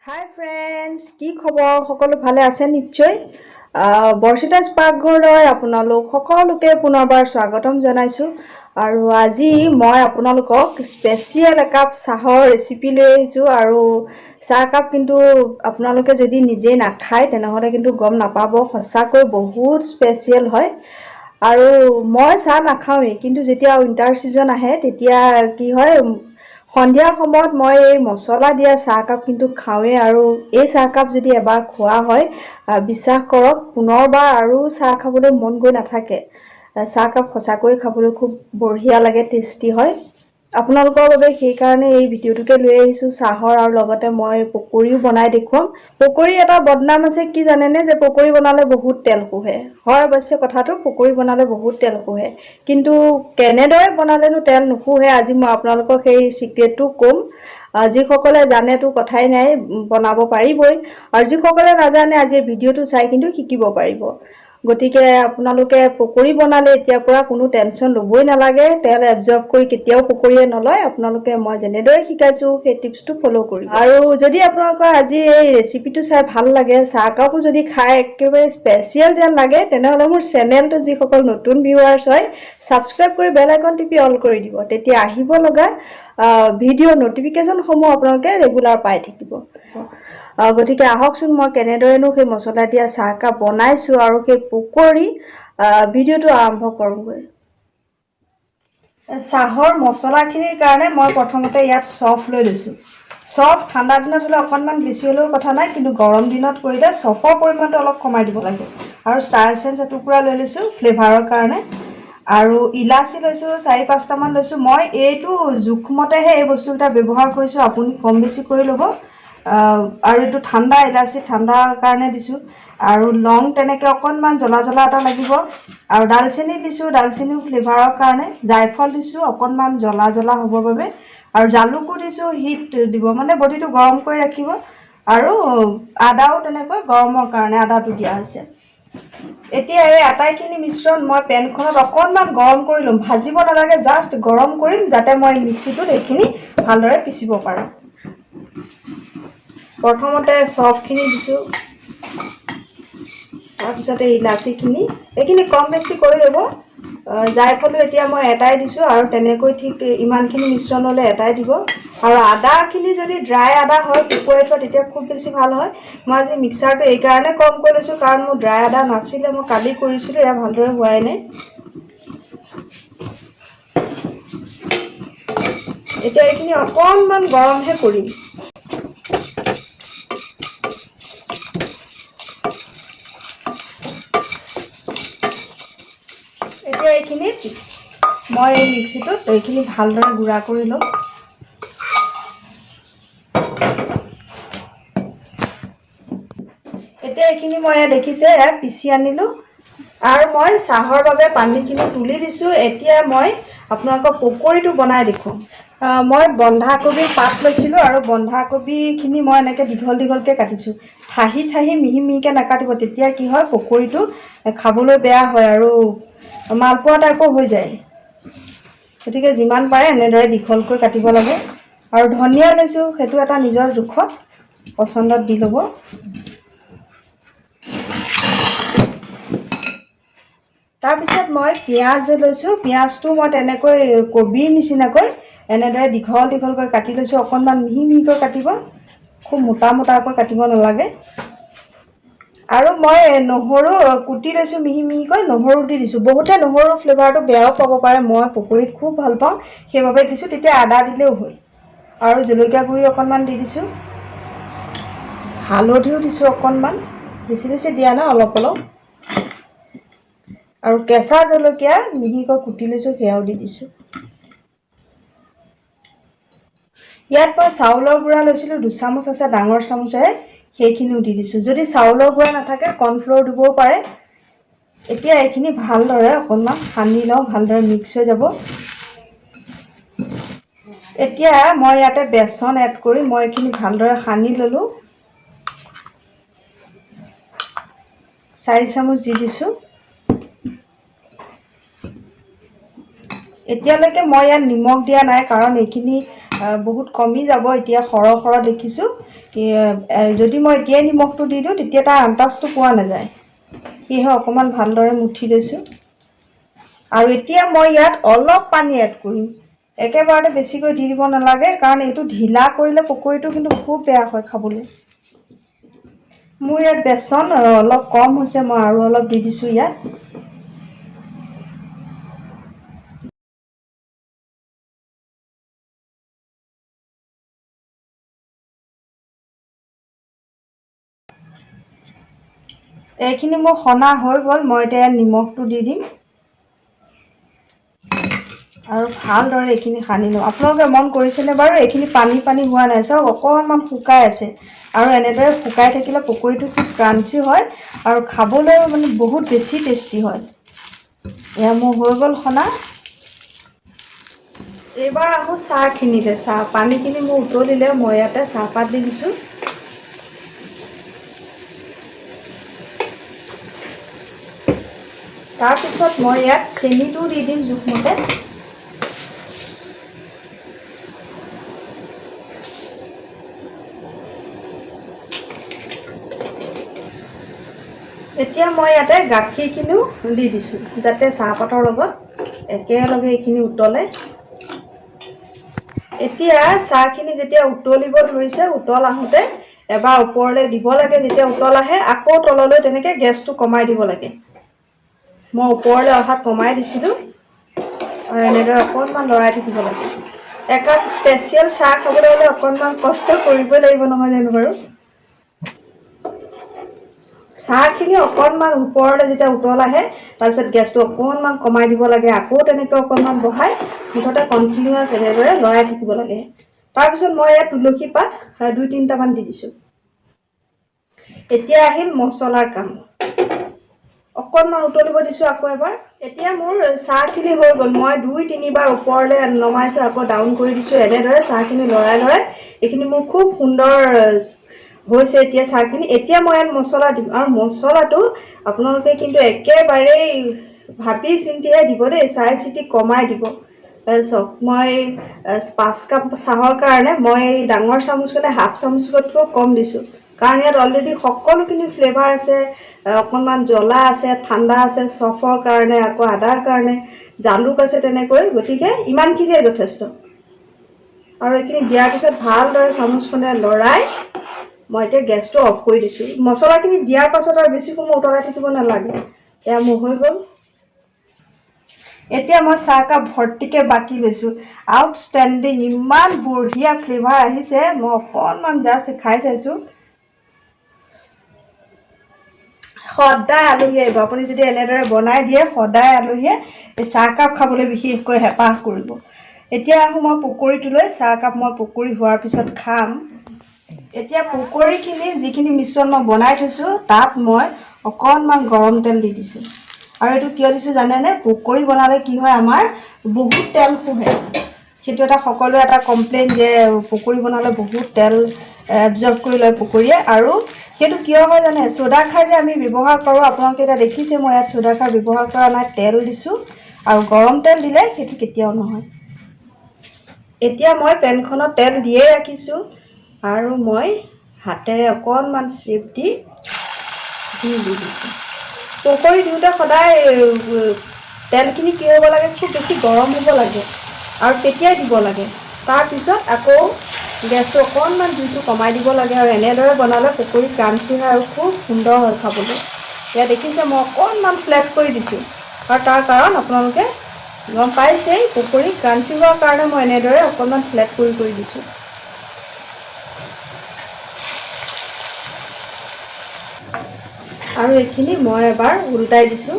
হাই friends, কি খবৰ? সকলো ভালে আছে নিশ্চয়। বৰ্ষিতাছ পাকঘৰলৈ আপোনালোক সকলোকে পুনৰবাৰ স্বাগতম জনাইছোঁ। আৰু আজি মই আপোনালোকক স্পেচিয়েল একাপ চাহৰ ৰেচিপি লৈ আহিছোঁ। আৰু চাহকাপ কিন্তু আপোনালোকে যদি নিজে নাখায় তেনেহ'লে কিন্তু গম নাপাব, সঁচাকৈ বহুত স্পেচিয়েল হয়। আৰু মই চাহ নাখাওঁৱেই, কিন্তু যেতিয়া উইণ্টাৰ ছিজন আহে তেতিয়া কি হয়, সন্ধিয়া সময়ত মই এই মছলা দিয়া চাহকাপ কিন্তু খাওঁৱেই। আৰু এই চাহকাপ যদি এবাৰ খোৱা হয়, বিশ্বাস কৰক পুনৰবাৰ আৰু চাহ খাবলৈ মন গৈ নাথাকে। চাহকাপ সঁচাকৈ খাবলৈ খুব বঢ়িয়া লাগে, টেষ্টি হয়। আপোনালোকৰ বাবে সেইকাৰণে এই ভিডিঅ'টোকে লৈ আহিছোঁ চাহৰ, আৰু লগতে মই পকৰীও বনাই দেখুৱাম। পকৰীৰ এটা বদনাম আছে, কি জানেনে, যে পকৰী বনালে বহুত তেল শুহে। হয় অৱশ্যে কথাটো, পকৰী বনালে বহুত তেল শুহে, কিন্তু কেনেদৰে বনালেনো তেল নুশুহে আজি মই আপোনালোকক সেই চিক্ৰেটটো ক'ম। যিসকলে জানেতো কথাই নাই, বনাব পাৰিবই, আৰু যিসকলে নাজানে আজি ভিডিঅ'টো চাই কিন্তু শিকিব পাৰিব। গতিকে আপোনালোকে পকৰী বনালে এতিয়াৰ পৰা কোনো টেনশ্যন ল'বই নালাগে, তেল এবজৰ্ব কৰি কেতিয়াও পকৰীয়ে নলয়। আপোনালোকে মই যেনেদৰে শিকাইছোঁ সেই টিপছটো ফ'ল' কৰিব। আৰু যদি আপোনালোকৰ আজি এই ৰেচিপিটো চাই ভাল লাগে, চাহকাপো যদি খাই একেবাৰে স্পেচিয়েল যেন লাগে, তেনেহ'লে মোৰ চেনেলটো যিসকল নতুন ভিউৱাৰ্ছ হয়, ছাবস্ক্ৰাইব কৰি বেল আইকন টিপি অল কৰি দিব। তেতিয়া আহিব লগা ভিডিঅ' নটিফিকেশ্যনসমূহ আপোনালোকে ৰেগুলাৰ পাই থাকিব। গতিকে আহকচোন মই কেনেদৰেনো সেই মছলা দিয়া চাহকাপ বনাইছোঁ আৰু সেই পকৰী ভিডিঅ'টো আৰম্ভ কৰোঁগৈ। চাহৰ মছলাখিনিৰ কাৰণে মই প্ৰথমতে ইয়াত চফ লৈ লৈছোঁ। চফ ঠাণ্ডা দিনত হ'লে অকণমান বেছি হ'লেও কথা নাই, কিন্তু গৰম দিনত কৰিলে চফৰ পৰিমাণটো অলপ কমাই দিব লাগে। আৰু ষ্টাৰ এচেঞ্চ এটুকুৰা লৈ লৈছোঁ ফ্লেভাৰৰ কাৰণে, আৰু ইলাচি লৈছোঁ 4-5টামান লৈছোঁ। মই এইটো জোখমতেহে এই বস্তুকেইটা ব্যৱহাৰ কৰিছোঁ, আপুনি কম বেছি কৰি ল'ব। আৰু এইটো ঠাণ্ডা ইলাচি, ঠাণ্ডাৰ কাৰণে দিছোঁ। আৰু লং তেনেকৈ অকণমান জ্বলা জ্বলা এটা লাগিব। আৰু ডালচেনি দিছোঁ, ডালচেনিও ফ্লেভাৰৰ কাৰণে। জায়ফল দিছোঁ অকণমান জ্বলা জ্বলা হ'বৰ বাবে। আৰু জালুকো দিছোঁ, হিট দিব, মানে বডিটো গৰম কৰি ৰাখিব। আৰু আদাও তেনেকৈ গৰমৰ কাৰণে আদাটো দিয়া হৈছে। এতিয়া এই আটাইখিনি মিশ্ৰণ মই পেনখনত অকণমান গৰম কৰি ল'ম, ভাজিব নালাগে, জাষ্ট গৰম কৰিম, যাতে মই মিক্সিটোত এইখিনি ভালদৰে পিচিব পাৰোঁ। প্ৰথমতে চফখিনি দিছোঁ, তাৰপিছতে ইলাচিখিনি, এইখিনি কম বেছি কৰি ল'ব। জায়ফলো এতিয়া মই এটাই দিছোঁ, আৰু তেনেকৈ ঠিক ইমানখিনি মিশ্ৰণ হ'লে এটাই দিব। আৰু আদাখিনি যদি ড্ৰাই আদা হয় শুকুৱাই থোৱা, তেতিয়া খুব বেছি ভাল হয়। মই আজি মিক্সাৰটো এইকাৰণে কম কৰি লৈছোঁ, কাৰণ মোৰ ড্ৰাই আদা নাছিলে, মই কালি কৰিছিলোঁ, এয়া ভালদৰে হোৱাই নাই। এতিয়া এইখিনি অকণমান গৰমহে কৰিম। এতিয়া এইখিনিত মই এই মিক্সিটোত এইখিনি ভালদৰে গুড়া কৰি ল'ম। এতিয়া এইখিনি মই দেখিছে পিচি আনিলোঁ, আৰু মই চাহৰ বাবে পানীখিনি তুলি দিছোঁ। এতিয়া মই আপোনালোকক পকৰীটো বনাই দেখুৱাম। মই বন্ধাকবিৰ পাত লৈছিলোঁ, আৰু বন্ধাকবিখিনি মই এনেকৈ দীঘল দীঘলকৈ কাটিছোঁ। ঠাহি ঠাহি মিহি মিহিকৈ নাকাটিব, তেতিয়া কি হয় পকৰীটো খাবলৈ বেয়া হয় আৰু মালপোৱা টাইপৰ হৈ যায়। গতিকে যিমান পাৰে এনেদৰে দীঘলকৈ কাটিব লাগে। আৰু ধনিয়া লৈছোঁ, সেইটো এটা নিজৰ জোখত পচন্দত দি ল'ব। তাৰপিছত মই পিঁয়াজ লৈছোঁ, পিঁয়াজটো মই তেনেকৈ কবিৰ নিচিনাকৈ এনেদৰে দীঘল দীঘলকৈ কাটি লৈছোঁ। অকণমান মিহি মিহিকৈ কাটিব, খুব মোটা মোটাকৈ কাটিব নালাগে। আৰু মই নহৰু কুটি লৈছোঁ মিহি মিহিকৈ, নহৰু দি দিছোঁ। বহুতে নহৰুৰ ফ্লেভাৰটো বেয়াও পাব পাৰে, মই পকৰীত খুব ভাল পাওঁ, সেইবাবে দিছোঁ। তেতিয়া আদা দিলেও হ'ল। আৰু জলকীয়া গুড়ি অকণমান দি দিছোঁ, হালধিও দিছোঁ অকণমান, বেছি বেছি দিয়া নাই, অলপ অলপ। আৰু কেঁচা জলকীয়া মিহিকৈ কুটি লৈছোঁ, সেয়াও দি দিছোঁ। ইয়াত মই চাউলৰ গুড়া লৈছিলোঁ 2 চামুচ আছে, ডাঙৰ চামুচেৰে, সেইখিনিও দি দিছোঁ। যদি চাউলৰ গুড়া নাথাকে কৰ্ণফ্ল'ৰ দিবও পাৰে। এতিয়া এইখিনি ভালদৰে অকণমান সানি লওঁ, ভালদৰে মিক্স হৈ যাব। এতিয়া মই ইয়াতে বেচন এড কৰি মই এইখিনি ভালদৰে সানি ল'লোঁ। 4 চামুচ দি দিছোঁ। এতিয়ালৈকে মই ইয়াত নিমখ দিয়া নাই, কাৰণ এইখিনি বহুত কমি যাব। এতিয়া সৰহ দেখিছোঁ। যদি মই এতিয়াই নিমখটো দি দিওঁ তেতিয়া তাৰ আন্তাজটো পোৱা নাযায়। সেয়েহে অকণমান ভালদৰে মুঠি লৈছোঁ। আৰু এতিয়া মই ইয়াত অলপ পানী এড কৰিম। একেবাৰতে বেছিকৈ দি দিব নালাগে, কাৰণ এইটো ঢিলা কৰিলে পকৰীটো কিন্তু খুব বেয়া হয় খাবলৈ। মোৰ ইয়াত বেচন অলপ কম হৈছে, মই আৰু অলপ দি দিছোঁ ইয়াত। এইখিনি মোৰ সনা হৈ গ'ল। মই এতিয়া নিমখটো দি দিম আৰু ভালদৰে এইখিনি সানি লওঁ। আপোনালোকে মন কৰিছেনে বাৰু? এইখিনি পানী হোৱা নাই, চাওক অকণমান শুকাই আছে। আৰু এনেদৰে শুকাই থাকিলে পকৰীটো খুব ক্ৰাঞ্চি হয় আৰু খাবলৈও মানে বহুত বেছি টেষ্টি হয়। এয়া মোৰ হৈ গ'ল সনা। এইবাৰ আহোঁ চাহখিনিতে। পানীখিনি মোৰ উতলিলে মই ইয়াতে চাহপাত দি দিছোঁ। তাৰপিছত মই ইয়াত চেনিটো দি দিম জোখমতে। এতিয়া মই ইয়াতে গাখীৰখিনিও দি দিছোঁ, যাতে চাহপাতৰ লগত একেলগে এইখিনি উতলে। এতিয়া চাহখিনি যেতিয়া উতলিব ধৰিছে, উতল আহোঁতে এবাৰ ওপৰলৈ দিব লাগে। যেতিয়া উতল আহে আকৌ তললৈ তেনেকৈ গেছটো কমাই দিব লাগে। মই ওপৰলৈ অহাত কমাই দিছিলোঁ আৰু এনেদৰে অকণমান লৰাই থাকিব লাগে। একাপ স্পেচিয়েল চাহ খাবলৈ হ'লে অকণমান কষ্ট কৰিবই লাগিব, নহয় জানো বাৰু? চাহখিনি অকণমান ওপৰলৈ যেতিয়া উতল আহে, তাৰপিছত গেছটো অকণমান কমাই দিব লাগে। আকৌ তেনেকৈ অকণমান বঢ়াই মুঠতে কণ্টিনিউৱাছ এনেদৰে লৰাই থাকিব লাগে। তাৰপিছত মই ইয়াত তুলসী পাত 2-3টামান দি দিছোঁ। এতিয়া আহিল মছলাৰ কাম। অকণমান উতলিব দিছোঁ আকৌ এবাৰ। এতিয়া মোৰ চাহখিনি হৈ গ'ল। মই 2-3বাৰ ওপৰলৈ নমাইছোঁ, আকৌ ডাউন কৰি দিছোঁ। এনেদৰে চাহখিনি লৰাই এইখিনি মোৰ খুব সুন্দৰ হৈছে এতিয়া চাহখিনি। এতিয়া মই ইয়াত মছলা দিম, আৰু মছলাটো আপোনালোকে কিন্তু একেবাৰেই ভাবি চিন্তিহে দিব দেই, চাই চিতি কমাই দিব। চাওক, মই 5 কাপ চাহৰ কাৰণে মই ডাঙৰ চামুচখনে হাফ চামুচতকৈ কম দিছোঁ, কাৰণ ইয়াত অলৰেডি সকলোখিনি ফ্লেভাৰ আছে। অকণমান জ্বলা আছে, ঠাণ্ডা আছে চফৰ কাৰণে, আকৌ আদাৰ কাৰণে, জালুক আছে তেনেকৈ। গতিকে ইমানখিনিয়ে যথেষ্ট। আৰু এইখিনি দিয়াৰ পিছত ভালদৰে চামুচখনে লৰাই মই এতিয়া গেছটো অফ কৰি দিছোঁ। মছলাখিনি দিয়াৰ পাছত আৰু বেছি সময় উতলাই থাকিব নালাগে। এয়া মোৰ হৈ গ'ল। এতিয়া মই চাহকাপ ভৰ্তিকৈ বাকি লৈছোঁ। আউটষ্টেণ্ডিং, ইমান বঢ়িয়া ফ্লেভাৰ আহিছে। মই অকণমান জাষ্ট খাই চাইছোঁ। সদায় আলহী আহিব, আপুনি যদি এনেদৰে বনাই দিয়ে, সদায় আলহীয়ে এই চাহকাপ খাবলৈ বিশেষকৈ হেঁপাহ কৰিব। এতিয়া আহোঁ মই পকৰীটোলৈ। চাহকাপ মই পকৰী হোৱাৰ পিছত খাম। এতিয়া পকৰীখিনি যিখিনি মিশ্ৰণ মই বনাই থৈছোঁ, তাত মই অকণমান গৰম তেল দি দিছোঁ। আৰু এইটো কিয় দিছোঁ জানেনে? পকৰী বনালে কি হয়, আমাৰ বহুত তেল শুহে। সেইটো এটা সকলোৱে এটা কমপ্লেইন যে পকৰী বনালে বহুত তেল এবজৰ্ব কৰি লয় পকৰীয়ে। আৰু সেইটো কিয় হয় জানে? চ'দা খাৰ যে আমি ব্যৱহাৰ কৰোঁ, আপোনালোকে এতিয়া দেখিছে মই ইয়াত চ'দা খাৰ ব্যৱহাৰ কৰা নাই, তেল দিছোঁ। আৰু গৰম তেল দিলে সেইটো কেতিয়াও নহয়। এতিয়া মই পেনখনত তেল দিয়ে ৰাখিছোঁ, আৰু মই হাতেৰে অকণমান চেপ দি দিছোঁ। পকৰী দিওঁতে সদায় তেলখিনি কি হ'ব লাগে, খুব বেছি গৰম হ'ব লাগে আৰু তেতিয়াই দিব লাগে। তাৰপিছত আকৌ গেছটো অকণমান জুইটো কমাই দিব লাগে। আৰু এনেদৰে বনালে পকৰী ক্ৰাঞ্চি হয় আৰু খুব সুন্দৰ হয় খাবলৈ। এয়া দেখিছে মই অকণমান ফ্লেট কৰি দিছোঁ, আৰু তাৰ কাৰণ আপোনালোকে গম পাইছেই, পকৰী ক্ৰাঞ্চি হোৱাৰ কাৰণে মই এনেদৰে অকণমান ফ্লেট কৰি দিছোঁ। আৰু এইখিনি মই এবাৰ উল্টাই দিছোঁ।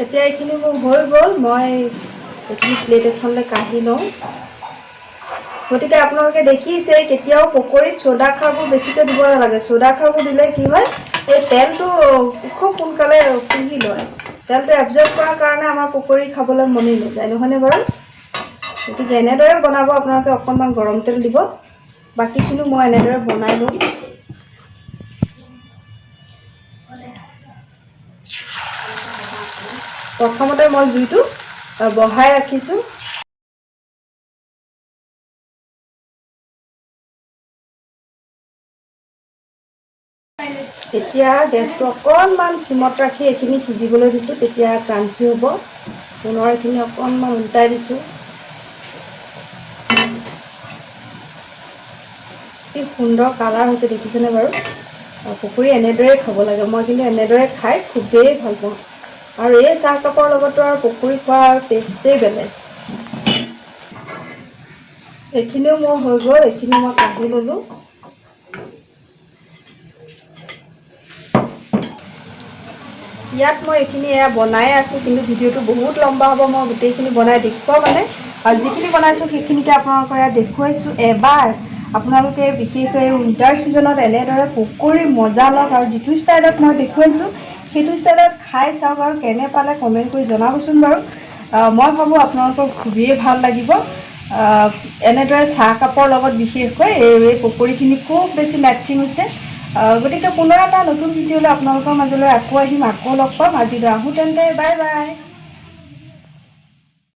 এতিয়া এইখিনি মোৰ হৈ গ'ল। মই এইখিনি প্লেট এখনলৈ কাঢ়ি লওঁ। গতিকে আপোনালোকে দেখিছে, কেতিয়াও পকৰীত চ'দা খাৰবোৰ বেছিকৈ দিব নালাগে। চ'দা খাৰবোৰ দিলে কি হয়, এই তেলটো খুব সোনকালে শুহি লয়। তেলটো এবজৰ্ব কৰাৰ কাৰণে আমাৰ পকৰী খাবলৈ মনেই নাযায়, নহয়নে বাৰু? গতিকে এনেদৰে বনাব। আপোনালোকে অকণমান গৰম তেল দিব। বাকীখিনিও মই এনেদৰে বনাই লওঁ। প্ৰথমতে মই জুইটো বঢ়াই ৰাখিছোঁ। এতিয়া গেছটো অকণমান চিমত ৰাখি এইখিনি সিজিবলৈ দিছোঁ, তেতিয়া ক্ৰাঞ্চি হ'ব। পুনৰ এইখিনি অকণমান উল্টাই দিছোঁ। কি সুন্দৰ কালাৰ হৈছে দেখিছেনে বাৰু? পকৰি এনেদৰে খাব লাগে, মই কিন্তু এনেদৰে খাই খুবেই ভাল পাওঁ। আৰু এই চাহকাপৰ লগতো আৰু পকৰি খোৱাৰ টেষ্টেই বেলেগ। এইখিনিও মোৰ হৈ গ'ল, এইখিনি মই কাঢ়ি ল'লোঁ। ইয়াত মই এইখিনি বনাই আছোঁ, কিন্তু ভিডিঅ'টো বহুত লম্বা হ'ব, মই গোটেইখিনি বনাই দেখুৱাওঁ মানে। আৰু যিখিনি বনাইছোঁ সেইখিনিকে আপোনালোকৰ ইয়াত দেখুৱাইছোঁ। এবাৰ আপোনালোকে বিশেষকৈ উইণ্টাৰ ছিজনত এনেদৰে পকৰি মজা লওক, আৰু যিটো ষ্টাইলত মই দেখুৱাইছোঁ সেইটো ষ্টাইলত খাই চাওক আৰু কেনে পালে কমেণ্ট কৰি জনাবচোন বাৰু। মই ভাবোঁ আপোনালোকৰ খুবেই ভাল লাগিব। এনেদৰে চাহকাপৰ লগত বিশেষকৈ এই পকৰিখিনি খুব বেছি মেটচিং হৈছে। গতিকে পুনৰ এটা নতুন ভিডিঅ'লৈ আপোনালোকৰ মাজলৈ আকৌ আহিম, আকৌ লগ পাম। আজিলৈ আহোঁ তেন্তে, বাই বাই।